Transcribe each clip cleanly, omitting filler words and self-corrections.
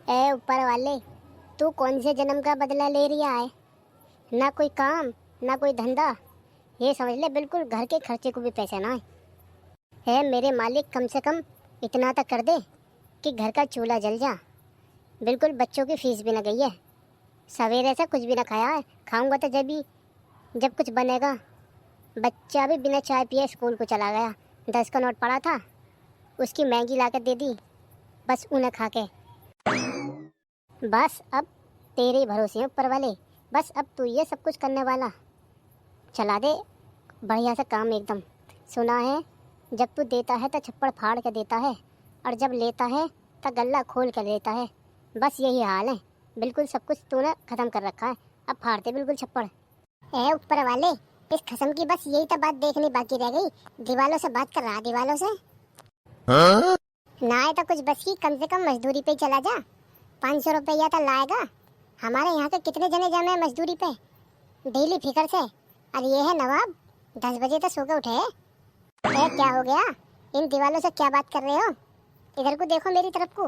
ए ऊपर वाले, तू कौन से जन्म का बदला ले रहा है? ना कोई काम, ना कोई धंधा। ये समझ ले बिल्कुल घर के खर्चे को भी पैसे ना है मेरे मालिक। कम से कम इतना तक कर दे कि घर का चूल्हा जल जा। बिल्कुल बच्चों की फीस भी ना गई है, सवेरे से कुछ भी ना खाया है। खाऊंगा तो जब कुछ बनेगा। बच्चा भी बिना चाय पिए स्कूल को चला गया। 10 का नोट पड़ा था, उसकी मैगी ला कर दे दी, बस उन्हें खा के। बस अब तेरे ही भरोसे हैं ऊपर वाले। बस अब तू ये सब कुछ करने वाला। चला दे बढ़िया सा काम एकदम। सुना है जब तू देता है तो छप्पड़ फाड़ के देता है, और जब लेता है तो गल्ला खोल कर लेता है। बस यही हाल है, बिल्कुल सब कुछ तूने ख़त्म कर रखा है। अब फाड़ते बिल्कुल छप्पड़। ए ऊपर वाले, इस खत्म की बस यही तो बात देखनी बाकी रह गई। दीवालों से बात कर रहा, दीवालों से। हाँ? ना है तो कुछ बस की कम से कम मजदूरी पे चला जा। 500 रुपया तो लाएगा। हमारे यहाँ के कितने जने जमे हैं मजदूरी पे डेली फिकर से। और ये है नवाब, 10 बजे तक सो के उठे। क्या हो गया? इन दीवालों से क्या बात कर रहे हो? इधर को देखो, मेरी तरफ को।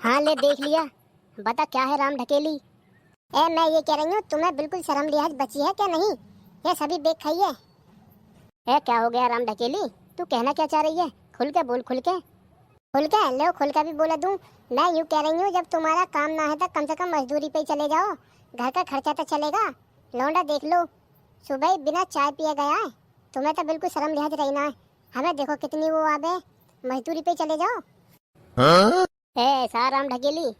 हाँ ले देख लिया, बता क्या है राम ढकेली? मैं ये कह रही हूँ तुम्हें बिल्कुल शर्म लिहाज बची है क्या नहीं? ये सभी बेच खाइए। क्या हो गया राम ढकेली? तू कहना क्या चाह रही है? खुल के बोल, खुल के ले। खुल के भी बोला दूं। मैं यूँ कह रही हूँ जब तुम्हारा काम ना है तो कम से कम मजदूरी पे चले जाओ, घर का खर्चा तो चलेगा। लौंडा देख लो, सुबह ही बिना चाय पिए गया है। तुम्हें तो बिल्कुल शर्म लिहाज रही ना है। हमें देखो कितनी वो आबे, मजदूरी पे चले जाओ। हाँ? ऐसा राम ढकेली,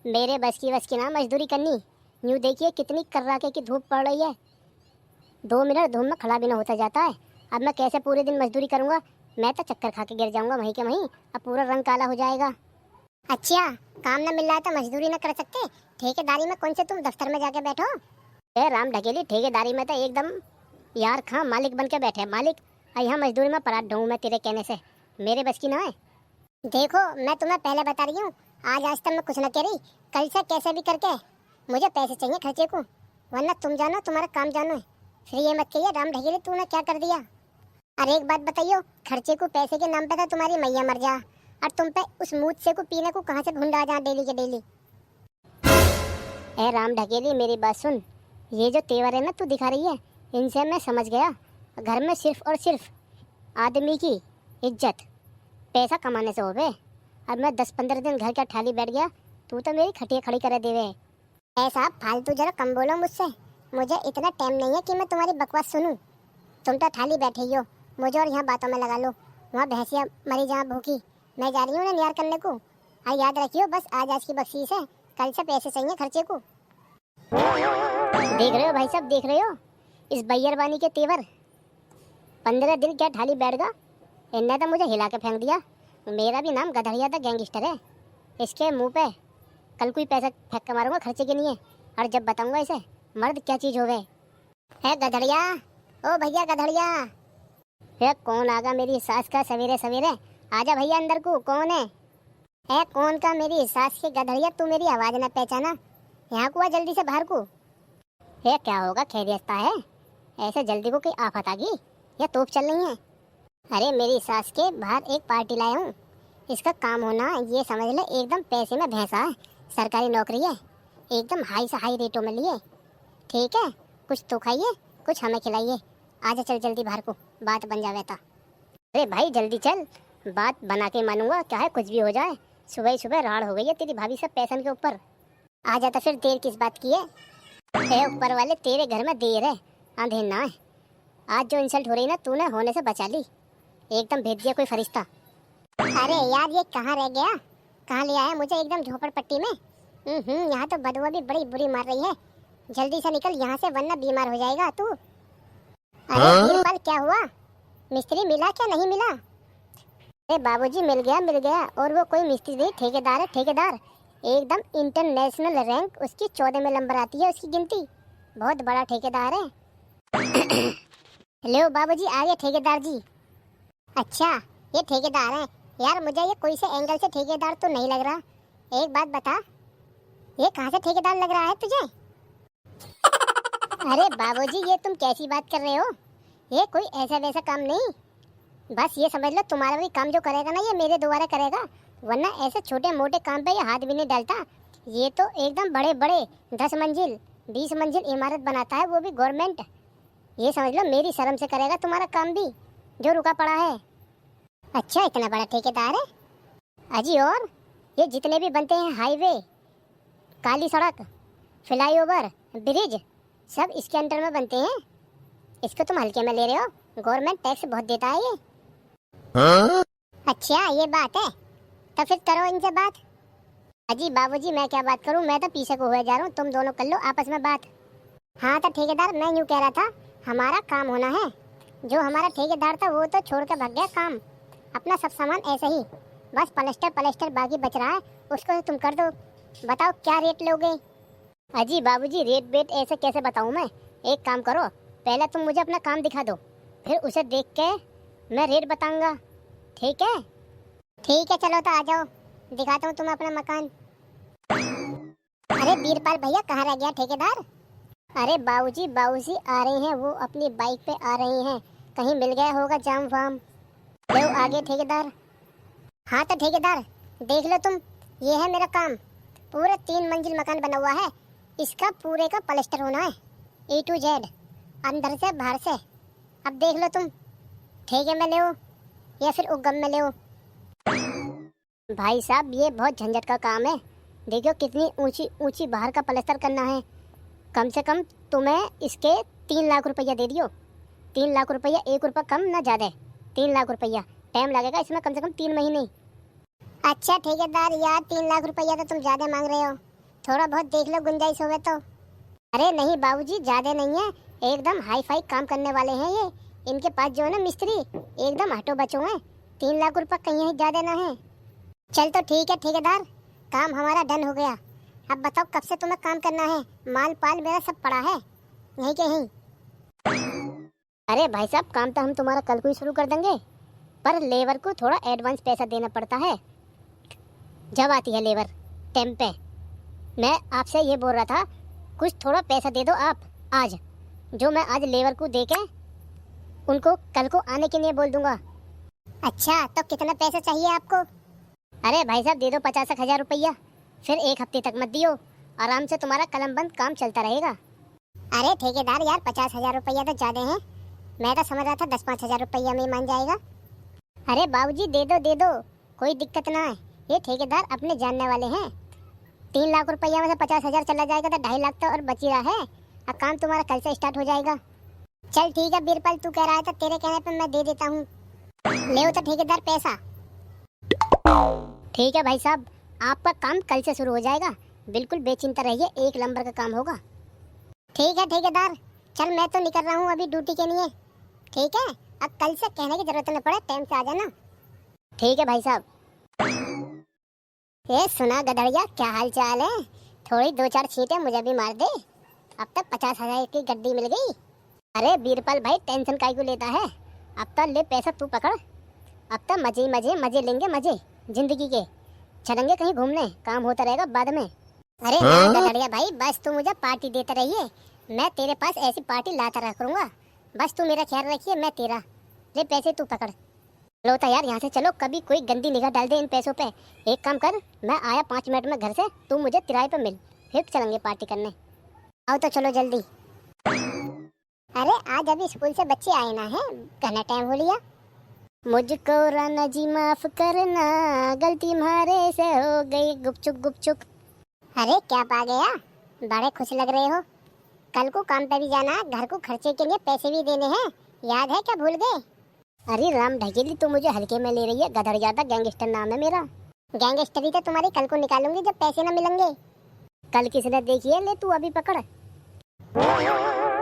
मेरे बस की ना मजदूरी करनी। यूँ देखिए कितनी कर्राके की धूप पड़ रही है, 2 मिनट धूप में खड़ा भी ना होता जाता है। अब मैं कैसे पूरे दिन मजदूरी करूँगा? मैं तो चक्कर खा के गिर जाऊँगा वहीं के वहीं, अब पूरा रंग काला हो जाएगा। अच्छा, काम ना मिल रहा है तो मजदूरी ना कर सकते? ठेकेदारी में कौन से तुम दफ्तर में जाके बैठो? राम ढकेली, ठेकेदारी में तो एकदम यार खां मालिक बन के बैठे मालिक। यहाँ मजदूरी में पराठ ढूंढूं मैं तेरे कहने से, मेरे बस की ना है। देखो मैं तुम्हें पहले बता रही हूँ, आज तक मैं कुछ न कह रही। कल से कैसे भी करके मुझे पैसे चाहिए खर्चे को, वरना तुम जानो तुम्हारा काम जानो है। फिर ये मत कहिए राम ढकेली तूने क्या कर दिया। अरे एक बात बताइयो, खर्चे को पैसे के नाम पे तो तुम्हारी मैया मर जा, और तुम पे उस मूत से को पीने को कहाँ से ढूंढा जा डेली के डेली। राम ढकेली मेरी बात सुन, ये जो तेवर है ना तू दिखा रही है, इनसे मैं समझ गया घर में सिर्फ और सिर्फ आदमी की इज्जत पैसा कमाने से हो गए। अब मैं 10-15 दिन घर का ठाली बैठ गया, तू तो मेरी खटिया खड़ी करे देवे। ऐसा फालतू जरा कम बोलो मुझसे, मुझे इतना टाइम नहीं है कि मैं तुम्हारी बकवास सुनूं। तुम तो ठाली बैठे ही हो, मुझे और यहाँ बातों में लगा लो। वहाँ भैंसिया मरी जहाँ भूखी, मैं जा रही हूँ ना नियार करने को। और याद रखियो बस आज की बख्शीश है, कल से पैसे चाहिए खर्चे को। देख रहे हो भाई साहब, देख रहे हो इस बैयरबानी के तेवर? 15 दिन क्या ठाली बैठ गया, इनने तो मुझे हिला के फेंक दिया। मेरा भी नाम गधड़िया था, गैंगस्टर है। इसके मुंह पे कल कोई पैसा फेंक के मारूंगा खर्चे के लिए, और जब बताऊंगा इसे मर्द क्या चीज हो गए। है गधड़िया, ओ भैया गधड़िया। है कौन आगा मेरी सास का सवेरे सवेरे? आजा भैया अंदर को, कौन है? कौन का मेरी सास की गधड़िया? तू मेरी आवाज ना पहचाना, यहाँ को आ जल्दी से बाहर को। है क्या होगा, खैरियत है? ऐसे जल्दी को कोई आफत आ गई या तोप चल रही है? अरे मेरी सास के बाहर एक पार्टी लाया हूँ, इसका काम होना ये समझ ले एकदम पैसे में भैंसा है। सरकारी नौकरी है, एकदम हाई से हाई रेटों में लिए। ठीक है, कुछ तो खाइए, कुछ हमें खिलाइए। आजा चल जल्दी बाहर को, बात बन जावे था। अरे भाई जल्दी चल, बात बना के मानूंगा, क्या है कुछ भी हो जाए। सुबह ही सुबह राड़ हो गई है तेरी भाभी सब पैसन के ऊपर। आ जाता फिर देर किस बात की है? ऊपर वाले तेरे घर में देर है अंधेर ना है। आज जो इंसल्ट हो रही ना तूने होने से बचा ली, एकदम भेज दिया कोई फरिश्ता। अरे यार ये कहाँ रह गया, कहाँ ले आया मुझे एकदम झोपड़पट्टी में। यहाँ तो बदबू भी बड़ी बुरी मार रही है, जल्दी से निकल यहाँ से वरना बीमार हो जाएगा तू। अरे बीरबल क्या हुआ, मिस्त्री मिला क्या नहीं मिला? अरे बाबूजी मिल गया, और वो कोई मिस्त्री नहीं, ठेकेदार है ठेकेदार। एकदम इंटरनेशनल रैंक उसकी 14 में नंबर आती है उसकी गिनती, बहुत बड़ा ठेकेदार है। लो बाबूजी आ गए ठेकेदार जी। अच्छा ये ठेकेदार है यार, मुझे ये कोई से एंगल से ठेकेदार तो नहीं लग रहा। एक बात बता, ये कहाँ से ठेकेदार लग रहा है तुझे? अरे बाबूजी ये तुम कैसी बात कर रहे हो, ये कोई ऐसा वैसा काम नहीं। बस ये समझ लो तुम्हारा भी काम जो करेगा ना ये मेरे द्वारा करेगा, वरना ऐसे छोटे मोटे काम पे ये हाथ भी नहीं डालता। ये तो एकदम बड़े बड़े 10 मंजिल 20 मंजिल इमारत बनाता है, वो भी गवर्नमेंट। ये समझ लो मेरी शर्म से करेगा तुम्हारा काम भी जो रुका पड़ा है। अच्छा, इतना बड़ा ठेकेदार है अजी। और ये जितने भी बनते हैं हाईवे, काली सड़क, फ्लाईओवर, ब्रिज, सब इसके अंडर में बनते हैं। इसको तुम हल्के में ले रहे हो, गवर्नमेंट टैक्स बहुत देता है ये। हाँ? अच्छा ये बात है, तो फिर करो इनसे बात। अजी बाबूजी मैं क्या बात करूं, मैं तो पीछे को हुए जा रहा हूं, तुम दोनों कर लो आपस में बात। हाँ तो ठेकेदार, मैं यूँ कह रहा था हमारा काम होना है। जो हमारा ठेकेदार था वो तो छोड़ कर भाग गया काम, अपना सब सामान ऐसे ही, बस पलस्टर बाकी बच रहा है, उसको तुम कर दो। बताओ क्या रेट लोगे? अजी बाबूजी रेट बेट ऐसे कैसे बताऊं मैं। एक काम करो, पहले तुम मुझे अपना काम दिखा दो, फिर उसे देख के मैं रेट बताऊंगा। ठीक है? ठीक है चलो तो आ जाओ, दिखाता हूँ तुम्हें अपना मकान। अरे बीरपाल भैया कहाँ रह गया ठेकेदार? अरे बाबूजी आ रहे हैं, वो अपनी बाइक पे आ रहे हैं, कहीं मिल गया होगा जाम वाम। लो आगे ठेकेदार। हाँ तो ठेकेदार देख लो तुम, ये है मेरा काम। पूरा 3 मंजिल मकान बना हुआ है, इसका पूरे का प्लास्टर होना है A to Z, अंदर से बाहर से। अब देख लो तुम, ठेके में ले या फिर उगम में ले। भाई साहब ये बहुत झंझट का काम है। देखो कितनी ऊंची ऊंची बाहर का प्लास्टर करना है। कम से कम तुम्हें इसके 3 लाख रुपया दे दियो। 3 लाख रुपया, 1 रुपया कम ना ज़्यादा, 3 लाख रुपया। टाइम लगेगा इसमें कम से कम 3 महीने। अच्छा ठेकेदार यार 3 लाख रुपया तो तुम ज़्यादा मांग रहे हो, थोड़ा बहुत देख लो गुंजाइश होवे तो। अरे नहीं बाबूजी ज़्यादा नहीं है, एकदम हाई फाई काम करने वाले हैं ये। इनके पास जो है ना मिस्त्री एकदम हटो बचो हैं। 3 लाख रुपया कहीं ज़्यादा ना है। चल तो ठीक है ठेकेदार, काम हमारा डन हो गया। अब बताओ कब से तुम्हें काम करना है? माल पाल मेरा सब पड़ा है यहीं के यहीं। अरे भाई साहब काम तो हम तुम्हारा कल को ही शुरू कर देंगे, पर लेबर को थोड़ा एडवांस पैसा देना पड़ता है जब आती है लेबर टाइम पे। मैं आपसे ये बोल रहा था कुछ थोड़ा पैसा दे दो आप आज, जो मैं आज लेबर को दे के उनको कल को आने के लिए बोल दूंगा। अच्छा तो कितना पैसा चाहिए आपको? अरे भाई साहब दे दो 50,000 रुपया, फिर 1 हफ्ते तक मत दियो, आराम से तुम्हारा कलम बंद काम चलता रहेगा। अरे ठेकेदार यार 50,000 रुपया तो ज़्यादा है, मैं तो समझ रहा था 10-5 हज़ार रुपया में मान जाएगा। अरे बाबूजी दे दो, कोई दिक्कत ना है, ये ठेकेदार अपने जानने वाले हैं। 3 लाख रुपया में से 50,000 चला जाएगा तो 2.5 लाख तो और बची रहा है। अब काम तुम्हारा कल से स्टार्ट हो जाएगा। चल ठीक है बीरपाल, तू कह रहा है तो तेरे कहने पर मैं दे देता हूँ। ले तो ठेकेदार पैसा। ठीक है भाई साहब, आपका काम कल से शुरू हो जाएगा, बिल्कुल बेचिंता रहिए, 1 नंबर का काम होगा। ठीक है ठेकेदार, चल मैं तो निकल रहा हूँ अभी ड्यूटी के लिए। ठीक है, अब कल से कहने की जरूरत न पड़े, टाइम से आ जाना। ठीक है भाई साहब। ये सुना गधड़िया, क्या हाल चाल है? थोड़ी 2-4 छींटे मुझे भी मार दे, अब तक 50,000 की गड्डी मिल गई। अरे बीरपाल भाई टेंशन काहे को लेता है, अब तक ले पैसा तू पकड़, अब तक मजे लेंगे, मजे जिंदगी के। चलेंगे कहीं घूमने, काम होता रहेगा बाद में। अरे हाँ गधड़िया भाई, बस तू मुझे पार्टी देते रहिए, मैं तेरे पास ऐसी पार्टी लाता रखूंगा, बस तू मेरा ख्याल रखिए, मैं तेरा। ले पैसे तू पकड़। लो तो यार यहाँ से चलो, कभी कोई गंदी निगाह डाल दे इन पैसों पे। एक काम कर, मैं आया 5 मिनट में घर से, तू मुझे किराए पे मिल, फिर चलेंगे पार्टी करने। आओ तो चलो जल्दी। अरे आज अभी स्कूल से बच्चे आए ना है, घना टाइम हो लिया। मुझको राना जी माफ करना, गलती हमारे से हो गई, गुपचुक। अरे क्या पा गया, बड़े खुश लग रहे हो। कल को काम पे भी जाना, घर को खर्चे के लिए पैसे भी देने हैं, याद है क्या भूल गए? अरे राम ढकेली तू मुझे हल्के में ले रही है, गधड़ ज्यादा गैंगस्टर नाम है मेरा। गैंगस्टरी तो तुम्हारी कल को निकालूंगी जब पैसे न मिलेंगे। कल किसने देखी है, ले तू अभी पकड़।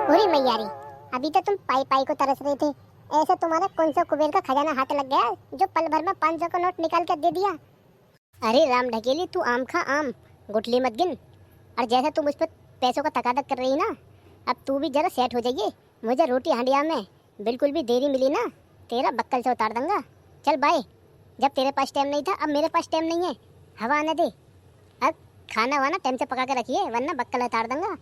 पूरी मैयारी, अभी तो तुम पाई को तरस रहे थे, ऐसे तुम्हारा कौन सा कुबेर का खजाना हाथ लग गया जो पल भर में 500 का नोट निकाल कर दे दिया? अरे राम ढकेली तू आम खा आम, गुठली मत गिन। और जैसे तुम उस पर पैसों का तकादक कर रही ना, अब तू भी जरा सेट हो जाइए। मुझे रोटी हांडिया में बिल्कुल भी देरी मिली ना, तेरा बक्कल से उतार दूंगा। चल बाय। जब तेरे पास टाइम नहीं था, अब मेरे पास टाइम नहीं है, हवा आने दे। अब खाना वाना टाइम से पका के रखिए, वरना बक्कल उतार दूंगा।